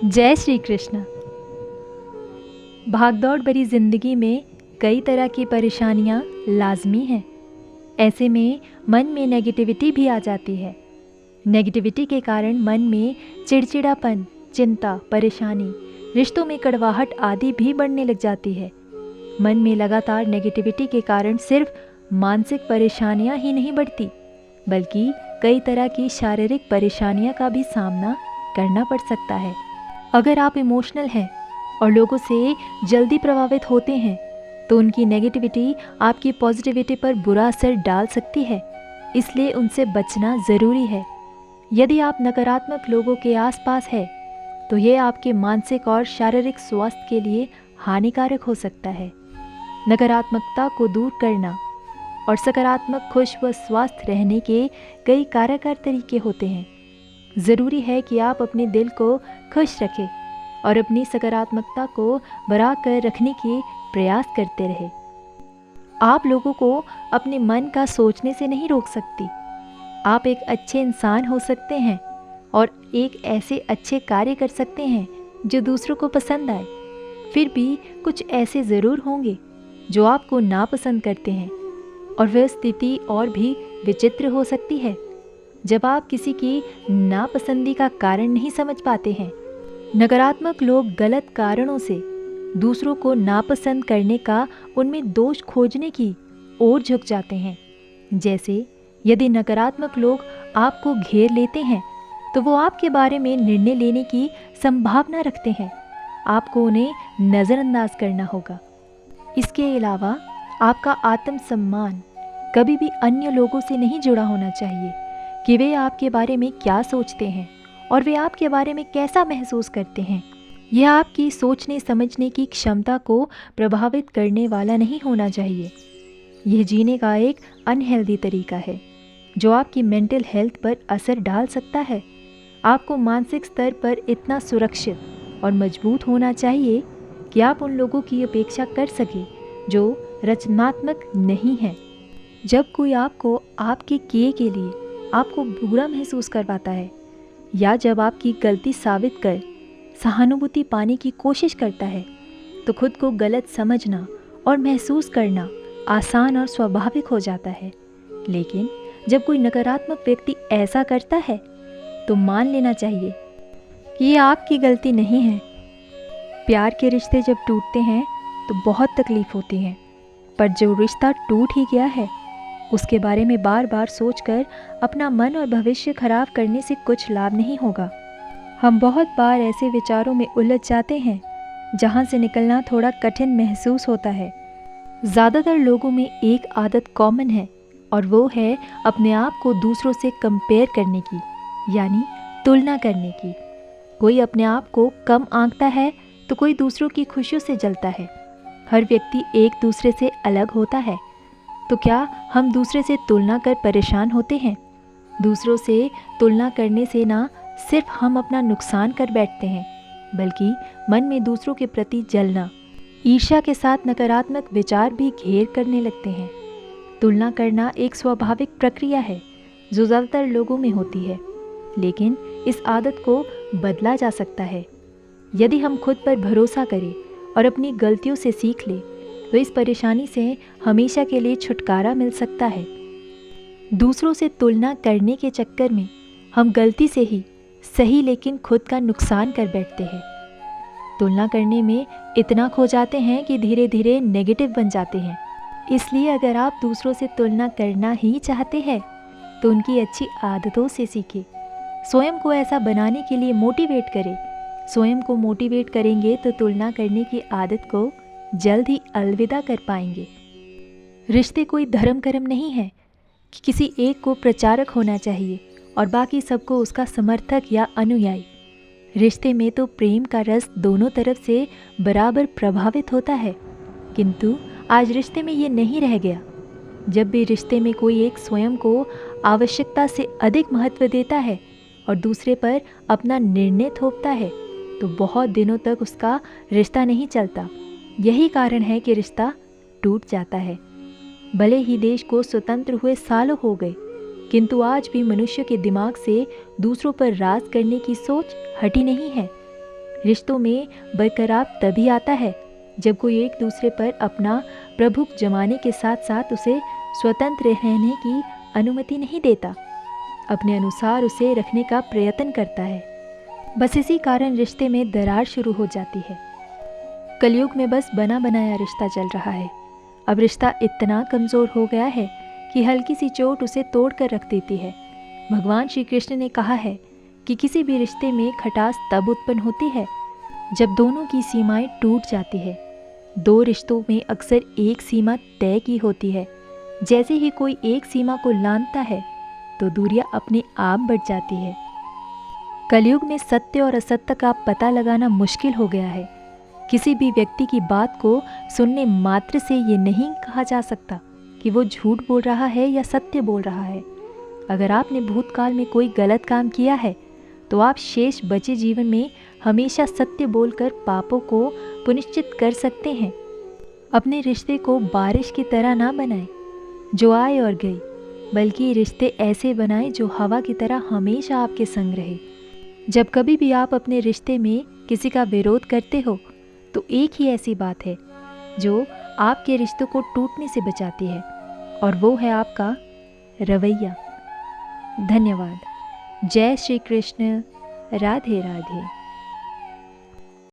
जय श्री कृष्ण। भागदौड़ भरी जिंदगी में कई तरह की परेशानियां लाजमी हैं। ऐसे में मन में नेगेटिविटी भी आ जाती है। नेगेटिविटी के कारण मन में चिड़चिड़ापन, चिंता, परेशानी, रिश्तों में कड़वाहट आदि भी बढ़ने लग जाती है। मन में लगातार नेगेटिविटी के कारण सिर्फ मानसिक परेशानियां ही नहीं बढ़ती, बल्कि कई तरह की शारीरिक परेशानियां का भी सामना करना पड़ सकता है। अगर आप इमोशनल हैं और लोगों से जल्दी प्रभावित होते हैं तो उनकी नेगेटिविटी आपकी पॉजिटिविटी पर बुरा असर डाल सकती है, इसलिए उनसे बचना ज़रूरी है। यदि आप नकारात्मक लोगों के आसपास हैं तो ये आपके मानसिक और शारीरिक स्वास्थ्य के लिए हानिकारक हो सकता है। नकारात्मकता को दूर करना और सकारात्मक, खुश व स्वस्थ रहने के कई कारगर तरीके होते हैं। ज़रूरी है कि आप अपने दिल को खुश रखें और अपनी सकारात्मकता को बढ़ाकर रखने के प्रयास करते रहें। आप लोगों को अपने मन का सोचने से नहीं रोक सकती। आप एक अच्छे इंसान हो सकते हैं और एक ऐसे अच्छे कार्य कर सकते हैं जो दूसरों को पसंद आए। फिर भी कुछ ऐसे ज़रूर होंगे जो आपको नापसंद करते हैं और वह स्थिति और भी विचित्र हो सकती है जब आप किसी की नापसंदी का कारण नहीं समझ पाते हैं। नकारात्मक लोग गलत कारणों से दूसरों को नापसंद करने का, उनमें दोष खोजने की ओर झुक जाते हैं। जैसे यदि नकारात्मक लोग आपको घेर लेते हैं तो वो आपके बारे में निर्णय लेने की संभावना रखते हैं। आपको उन्हें नज़रअंदाज करना होगा। इसके अलावा आपका आत्मसम्मान कभी भी अन्य लोगों से नहीं जुड़ा होना चाहिए कि वे आपके बारे में क्या सोचते हैं और वे आपके बारे में कैसा महसूस करते हैं। यह आपकी सोचने समझने की क्षमता को प्रभावित करने वाला नहीं होना चाहिए। यह जीने का एक अनहेल्दी तरीका है जो आपकी मेंटल हेल्थ पर असर डाल सकता है। आपको मानसिक स्तर पर इतना सुरक्षित और मजबूत होना चाहिए कि आप उन लोगों की अपेक्षा कर सकें जो रचनात्मक नहीं हैं। जब कोई आपको आपके किए के लिए आपको बुरा महसूस करवाता है या जब आपकी गलती साबित कर सहानुभूति पाने की कोशिश करता है तो खुद को गलत समझना और महसूस करना आसान और स्वाभाविक हो जाता है। लेकिन जब कोई नकारात्मक व्यक्ति ऐसा करता है तो मान लेना चाहिए कि ये आपकी गलती नहीं है। प्यार के रिश्ते जब टूटते हैं तो बहुत तकलीफ होती है, पर जो रिश्ता टूट ही गया है उसके बारे में बार बार सोचकर अपना मन और भविष्य खराब करने से कुछ लाभ नहीं होगा। हम बहुत बार ऐसे विचारों में उलझ जाते हैं जहां से निकलना थोड़ा कठिन महसूस होता है। ज़्यादातर लोगों में एक आदत कॉमन है और वो है अपने आप को दूसरों से कंपेयर करने की, यानी तुलना करने की। कोई अपने आप को कम आंकता है तो कोई दूसरों की खुशियों से जलता है। हर व्यक्ति एक दूसरे से अलग होता है, तो क्या हम दूसरे से तुलना कर परेशान होते हैं? दूसरों से तुलना करने से ना सिर्फ हम अपना नुकसान कर बैठते हैं, बल्कि मन में दूसरों के प्रति जलना, ईर्ष्या के साथ नकारात्मक विचार भी घेर करने लगते हैं। तुलना करना एक स्वाभाविक प्रक्रिया है जो ज़्यादातर लोगों में होती है, लेकिन इस आदत को बदला जा सकता है। यदि हम खुद पर भरोसा करें और अपनी गलतियों से सीख लें तो इस परेशानी से हमेशा के लिए छुटकारा मिल सकता है। दूसरों से तुलना करने के चक्कर में हम गलती से ही सही लेकिन खुद का नुकसान कर बैठते हैं। तुलना करने में इतना खो जाते हैं कि धीरे धीरे नेगेटिव बन जाते हैं। इसलिए अगर आप दूसरों से तुलना करना ही चाहते हैं तो उनकी अच्छी आदतों से सीखें। स्वयं को ऐसा बनाने के लिए मोटिवेट करें। स्वयं को मोटिवेट करेंगे तो तुलना करने की आदत को जल्द ही अलविदा कर पाएंगे। रिश्ते कोई धर्म कर्म नहीं है कि किसी एक को प्रचारक होना चाहिए और बाकी सबको उसका समर्थक या अनुयायी। रिश्ते में तो प्रेम का रस दोनों तरफ से बराबर प्रभावित होता है, किंतु आज रिश्ते में ये नहीं रह गया। जब भी रिश्ते में कोई एक स्वयं को आवश्यकता से अधिक महत्व देता है और दूसरे पर अपना निर्णय थोपता है तो बहुत दिनों तक उसका रिश्ता नहीं चलता। यही कारण है कि रिश्ता टूट जाता है। भले ही देश को स्वतंत्र हुए सालों हो गए, किंतु आज भी मनुष्य के दिमाग से दूसरों पर राज करने की सोच हटी नहीं है। रिश्तों में बरकरार तभी आता है जब कोई एक दूसरे पर अपना प्रभुत्व जमाने के साथ साथ उसे स्वतंत्र रहने की अनुमति नहीं देता, अपने अनुसार उसे रखने का प्रयत्न करता है। बस इसी कारण रिश्ते में दरार शुरू हो जाती है। कलयुग में बस बना बनाया रिश्ता चल रहा है। अब रिश्ता इतना कमज़ोर हो गया है कि हल्की सी चोट उसे तोड़ कर रख देती है। भगवान श्री कृष्ण ने कहा है कि किसी भी रिश्ते में खटास तब उत्पन्न होती है जब दोनों की सीमाएं टूट जाती है। दो रिश्तों में अक्सर एक सीमा तय की होती है। जैसे ही कोई एक सीमा को लांघता है तो दूरियां अपने आप बढ़ जाती है। कलयुग में सत्य और असत्य का पता लगाना मुश्किल हो गया है। किसी भी व्यक्ति की बात को सुनने मात्र से ये नहीं कहा जा सकता कि वो झूठ बोल रहा है या सत्य बोल रहा है। अगर आपने भूतकाल में कोई गलत काम किया है तो आप शेष बचे जीवन में हमेशा सत्य बोलकर पापों को पुनश्चित कर सकते हैं। अपने रिश्ते को बारिश की तरह ना बनाएं जो आए और गई, बल्कि रिश्ते ऐसे बनाएं जो हवा की तरह हमेशा आपके संग रहे। जब कभी भी आप अपने रिश्ते में किसी का विरोध करते हो तो एक ही ऐसी बात है जो आपके रिश्तों को टूटने से बचाती है, और वो है आपका रवैया। धन्यवाद। जय श्री कृष्ण। राधे राधे।